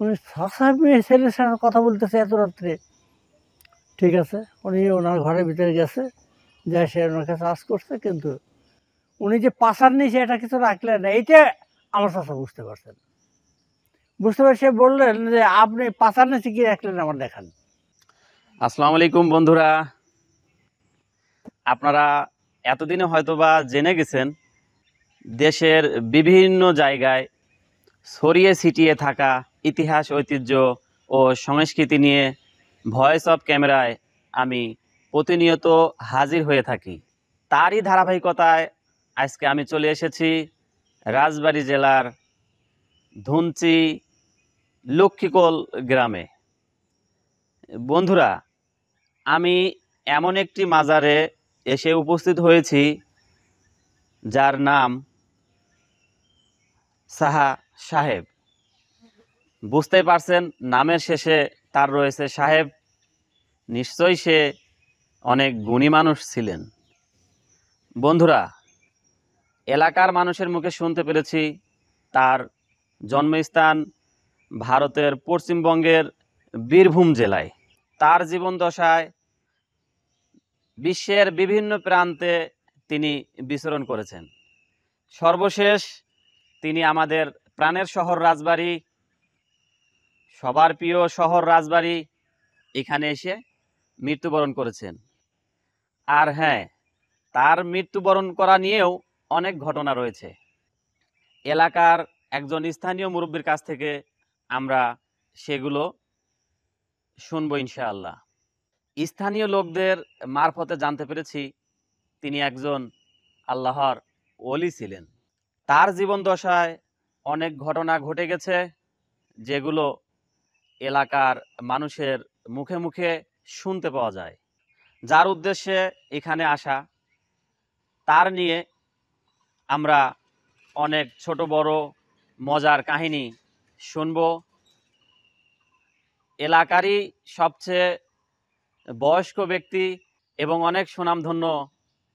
উনি সাহেব মেয়ে ছেলের সাথে কথা বলতেছে এত রাত্রে। ঠিক আছে, উনি ওনার ঘরের ভিতরে গেছে, যা সে ওনার কাছে আজ করছে, কিন্তু উনি যে পাশার নিয়েছে এটা কিছু রাখলেন না, এইটা আমার চাচা বুঝতে পারছেন। বুঝতে পারে সে বললেন যে আপনি পাশার নিচে কি রাখলেন আমার দেখান। আসসালামু আলাইকুম বন্ধুরা, আপনারা এতদিনে হয়তোবা জেনে গেছেন দেশের বিভিন্ন জায়গায় ছড়িয়ে ছিটিয়ে থাকা ইতিহাস, ঐতিহ্য ও সংস্কৃতি নিয়ে ভয়েস অফ ক্যামেরায় আমি প্রতিনিয়ত হাজির হয়ে থাকি। তারই ধারাবাহিকতায় আজকে আমি চলে এসেছি রাজবাড়ী জেলার ধুনচি লক্ষ্মীকোল গ্রামে। বন্ধুরা, আমি এমন একটি মাজারে এসে উপস্থিত হয়েছি যার নাম সাহা সাহেব। বুঝতেই পারছেন, নামের শেষে তার রয়েছে সাহেব। নিশ্চয়ই সে অনেক গুণী মানুষ ছিলেন। বন্ধুরা, এলাকার মানুষের মুখে শুনতে পেরেছি তার জন্মস্থান ভারতের পশ্চিমবঙ্গের বীরভূম জেলায়। তার জীবনদশায় বিশ্বের বিভিন্ন প্রান্তে তিনি বিচরণ করেছেন। সর্বশেষ তিনি আমাদের প্রাণের শহর রাজবাড়ী, সবার প্রিয় শহর রাজবাড়ী, এখানে এসে মৃত্যুবরণ করেছেন। আর হ্যাঁ, তার মৃত্যুবরণ করা নিয়েও অনেক ঘটনা রয়েছে। এলাকার একজন স্থানীয় মুরব্বীর কাছ থেকে আমরা সেগুলো শুনবো ইনশাআল্লাহ। স্থানীয় লোকদের মারফতে জানতে পেরেছি তিনি একজন আল্লাহর ওলি ছিলেন। তার জীবন দশায় অনেক ঘটনা ঘটে গেছে, যেগুলো এলাকার মানুষের মুখে মুখে শুনতে পাওয়া যায়। যার উদ্দেশ্যে এখানে আসা, তার নিয়ে আমরা অনেক ছোট বড় মজার কাহিনী শুনব। এলাকারই সবচেয়ে বয়স্ক ব্যক্তি এবং অনেক সুনামধন্য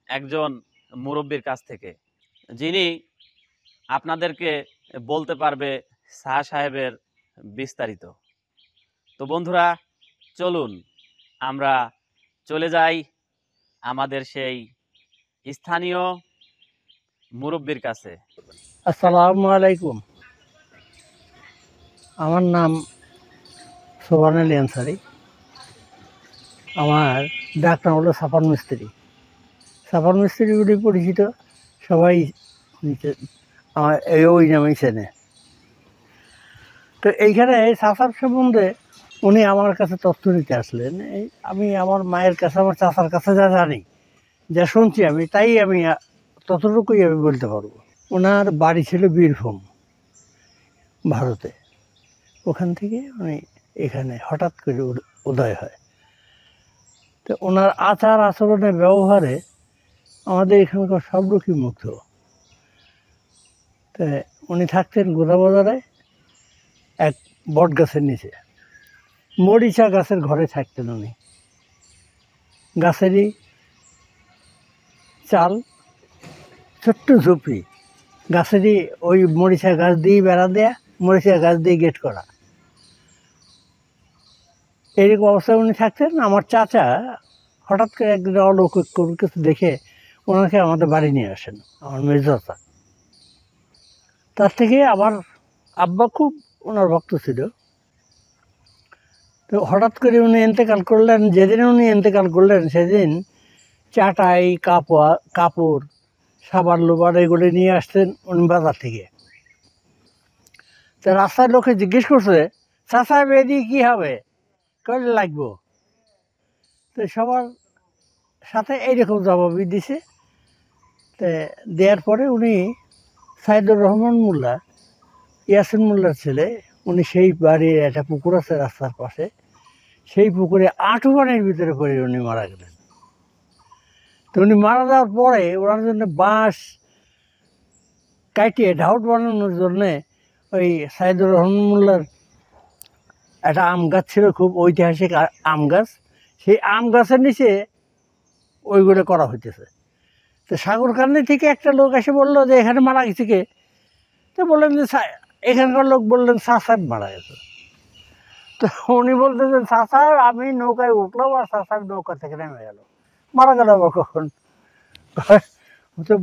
একজন মুরব্বীর কাছ থেকে, যিনি আপনাদেরকে বলতে পারবে শাহ সাহেবের বিস্তারিত। তো বন্ধুরা, চলুন আমরা চলে যাই আমাদের সেই স্থানীয় মুরব্বীর কাছে। আসসালামু আলাইকুম, আমার নাম সোবান আলী আনসারি। আমার ডাকনাম হলো সাফান মিস্ত্রি। সাফান মিস্ত্রি বলে পরিচিত, সবাই আমার ওই নামেই চেনে। তো এইখানে চাচার সম্বন্ধে উনি আমার কাছে তথ্য নিতে আসলেন। আমি আমার মায়ের কাছে, আমার চাচার কাছে যা জানি, যা শুনছি আমি, তাই আমি ততটুকুই আমি বলতে পারবো। ওনার বাড়ি ছিল বীরভূম, ভারতে। ওখান থেকে উনি এখানে হঠাৎ করে উদয় হয়। তো ওনার আচার আচরণের ব্যবহারে আমাদের এখানকার সব লোকই মুগ্ধ। তো উনি থাকতেন গোদাবাজারে এক বট গাছের নিচে, মরিচা গাছের ঘরে থাকতেন উনি। গাছেরই চাল, ছোট্ট ঝুপড়ি, গাছেরই ওই মরিচা গাছ দিয়ে বেড়া দেয়া, মরিচা গাছ দিয়ে গেট করা, এইরকম অবস্থায় উনি থাকতেন। আমার চাচা হঠাৎ করে একদিন অলৌকিক কোনো কিছু দেখে ওনাকে আমাদের বাড়ি নিয়ে আসেন, আমার মেজ চাচা। তার থেকে আমার আব্বা খুব ওনার ভক্ত ছিল। তো হঠাৎ করে উনি ইন্তেকাল করলেন। যেদিন উনি ইন্তেকাল করলেন সেদিন চাটাই, কাপড়, সাবান লোবার এগুলো নিয়ে আসতেন উনি বাজার থেকে। তো রাস্তার লোকে জিজ্ঞেস করছে, চাচা এদিকে কী হবে, কলে লাগবো? তো সবার সাথে এইরকম জবাবই দিছে। তো দেওয়ার পরে উনি সাইদুর রহমান মোল্লা, ইয়াসিন মোল্লার ছেলে, উনি সেই বাড়ির একটা পুকুর আছে রাস্তার পাশে, সেই পুকুরে আঁটু পানির ভিতরে পড়ে উনি মারা গেলেন। তো উনি মারা যাওয়ার পরে ওনার জন্য বাঁশ কাটিয়ে ঢাউট বানানোর জন্যে ওই সাইদুর রহমান মোল্লার একটা আম গাছ ছিল, খুব ঐতিহাসিক আম গাছ, সেই আম গাছের নিচে ওইগুলো করা হইতেছে। তো সাগরকান্দি থেকে একটা লোক এসে বললো যে এখানে মারা গেছে কে? তো বললেন যে এখানকার লোক বললেন শাহ সাহেব মারা গেছে। তো উনি বলতেছেন চাচা আমি নৌকায় উঠলাম আর চাচা নৌকা থেকে নেমে গেল, মারা গেল আবার কখন। তো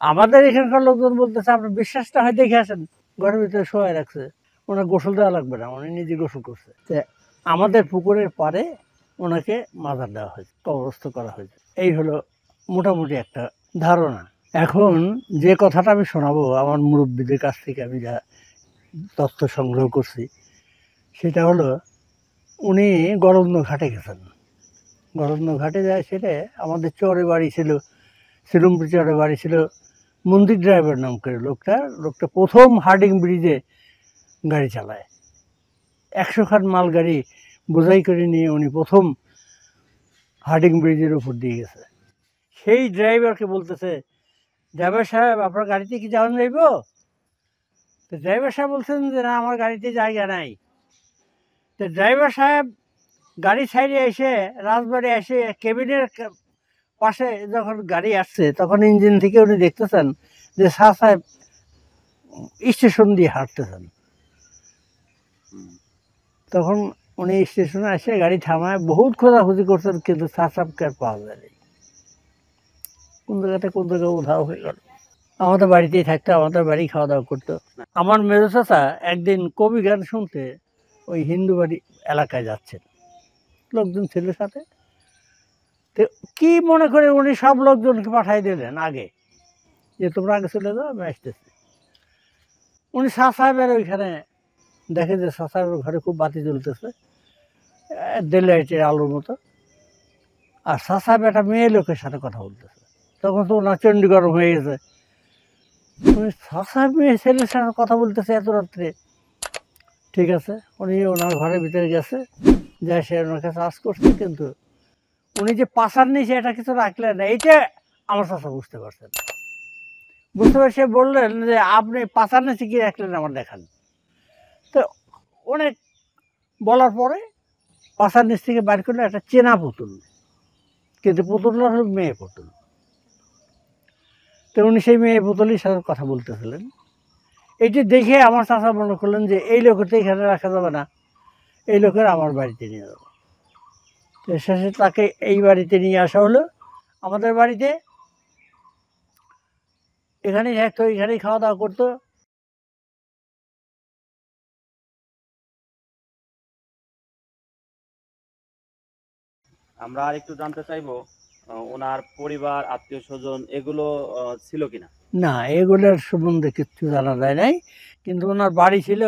আমাদের এখানকার লোকজন বলতেছে আপনি বিশ্বাসটা হয় দেখে আসেন, ঘরের ভিতরে শোয়া রাখছে, ওনার গোসল দেওয়া লাগবে না, উনি নিজে গোসল করছে। আমাদের পুকুরের পাড়ে ওনাকে মাজার দেওয়া হয়েছে, কবরস্থ করা হয়েছে। এই হলো মোটামুটি একটা ধারণা। এখন যে কথাটা আমি শোনাবো আমার মুরব্বীদের কাছ থেকে আমি যা তথ্য সংগ্রহ করছি, সেটা হলো উনি গরত্ন ঘাটে গেছেন। গরত্ন ঘাটে যায় সেটা আমাদের চরে বাড়ি ছিল, শ্রীরামপুর চরে বাড়ি ছিল মন্দির ড্রাইভার নাম করে লোকটা প্রথম হার্ডিং ব্রিজে গাড়ি চালায়। 100 খান মাল গাড়ি বোঝাই করে নিয়ে উনি প্রথম হার্ডিং ব্রিজের উপর দিয়ে গেছে। সেই ড্রাইভারকে বলতেছে, ড্রাইভার সাহেব আপনার গাড়িতে কি যাওয়া যাইব? তো ড্রাইভার সাহেব বলছেন যে না আমার গাড়িতে জায়গা নাই। তো ড্রাইভার সাহেব গাড়ি সাইডে এসে রাজবাড়ি এসে কেবিনের পাশে যখন গাড়ি আসছে তখন ইঞ্জিন থেকে উনি দেখতেছেন যে শাহ সাহেব স্টেশন দিয়ে হাঁটতেছেন। তখন উনি স্টেশনে এসে গাড়ি থামায় বহুত খোঁজাখুঁজি করছেন, কিন্তু শাহ সাহেবকে আর পাওয়া যায়নি। কোন জায়গাতে কোন জায়গায় উধাও হয়ে গেল। আমাদের বাড়িতেই থাকতো, আমাদের বাড়ি খাওয়া দাওয়া করতো। আমার মেজো চাচা একদিন কবি গান শুনতে ওই হিন্দু বাড়ি এলাকায় যাচ্ছেন, লোকজন ছিল সাথে। তো কি মনে করে উনি সব লোকজনকে পাঠাই দিলেন আগে, যে তোমরা আগে চলে যাও আমি আসতেছি। উনি শাহ সাহেবের ওইখানে দেখে যে শাহ সাহেবের ঘরে খুব বাতি জ্বলতেছে, ডেলাইটের আলোর মতো, আর শাহ সাহেব একটা মেয়ে লোকের সাথে কথা বলতেছে। তখন তো ওনার চণ্ডী গরম হয়ে গেছে, উনি শাহ সাহেব মেয়ে ছেলের সাথে কথা বলতেছে এত রাত্রে। ঠিক আছে, উনি ওনার ঘরের ভিতরে গেছে, যা সে ওনার কাছে আজ করছে, কিন্তু উনি যে পাশার নিচে এটা কিছু রাখলেন না, এইটা আমার চাচা বুঝতে পারছেন। বুঝতে পারে সে বললেন যে আপনি পাশার নিচে কি রাখলেন আমার দেখান। তো অনেক বলার পরে পাশার নিচ থেকে বাইর করলে একটা চেনা পুতুল, কিন্তু পুতুলটা হল মেয়ে পুতুল। তো উনি সেই মেয়ে পুতুলের সাথে কথা বলতেছিলেন। এটি দেখে আমার চাচা মনে করলেন যে এই লোকের তো এখানে রাখা যাবে না, এই লোকের আমার বাড়িতে নিয়ে যাবো। তো শেষে তাকে এই বাড়িতে নিয়ে আসা হলো, আমাদের বাড়িতে। এখানেই থাকতো, এখানেই খাওয়া দাওয়া করতো। আমরা আর একটু জানতে চাইবো ওনার পরিবার আত্মীয় স্বজন এগুলো ছিল কিনা। না, এগুলোর সম্বন্ধে কিচ্ছু জানা যায় নাই, কিন্তু ওনার বাড়ি ছিল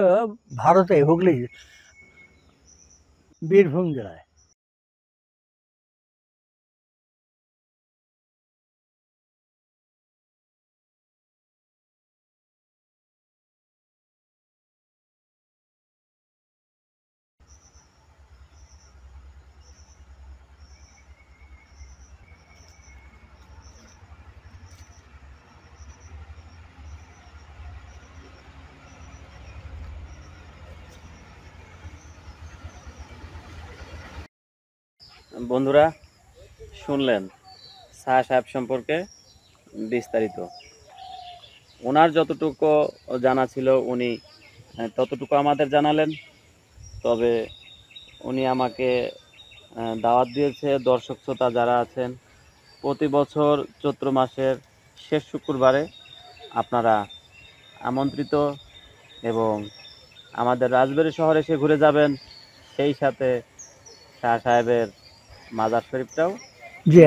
ভারতে, হুগলি, বীরভূম জেলায়। বন্ধুরা শুনলেন শাহ সাহেব সম্পর্কে বিস্তারিত। ওনার যতটুকু জানা ছিল উনি ততটুকু আমাদের জানালেন। তবে উনি আমাকে দাওয়াত দিয়েছে, দর্শক শ্রোতা যারা আছেন, প্রতি বছর চৈত্র মাসের শেষ শুক্রবারে আপনারা আমন্ত্রিত, এবং আমাদের রাজবাড়ী শহরে এসে ঘুরে যাবেন, সেই সাথে শাহ সাহেবের মাজার শরীফটাও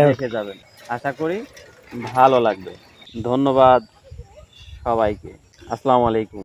দেখে যাবেন। আশা করি ভালো লাগবে। ধন্যবাদ সবাইকে। আসসালামু আলাইকুম।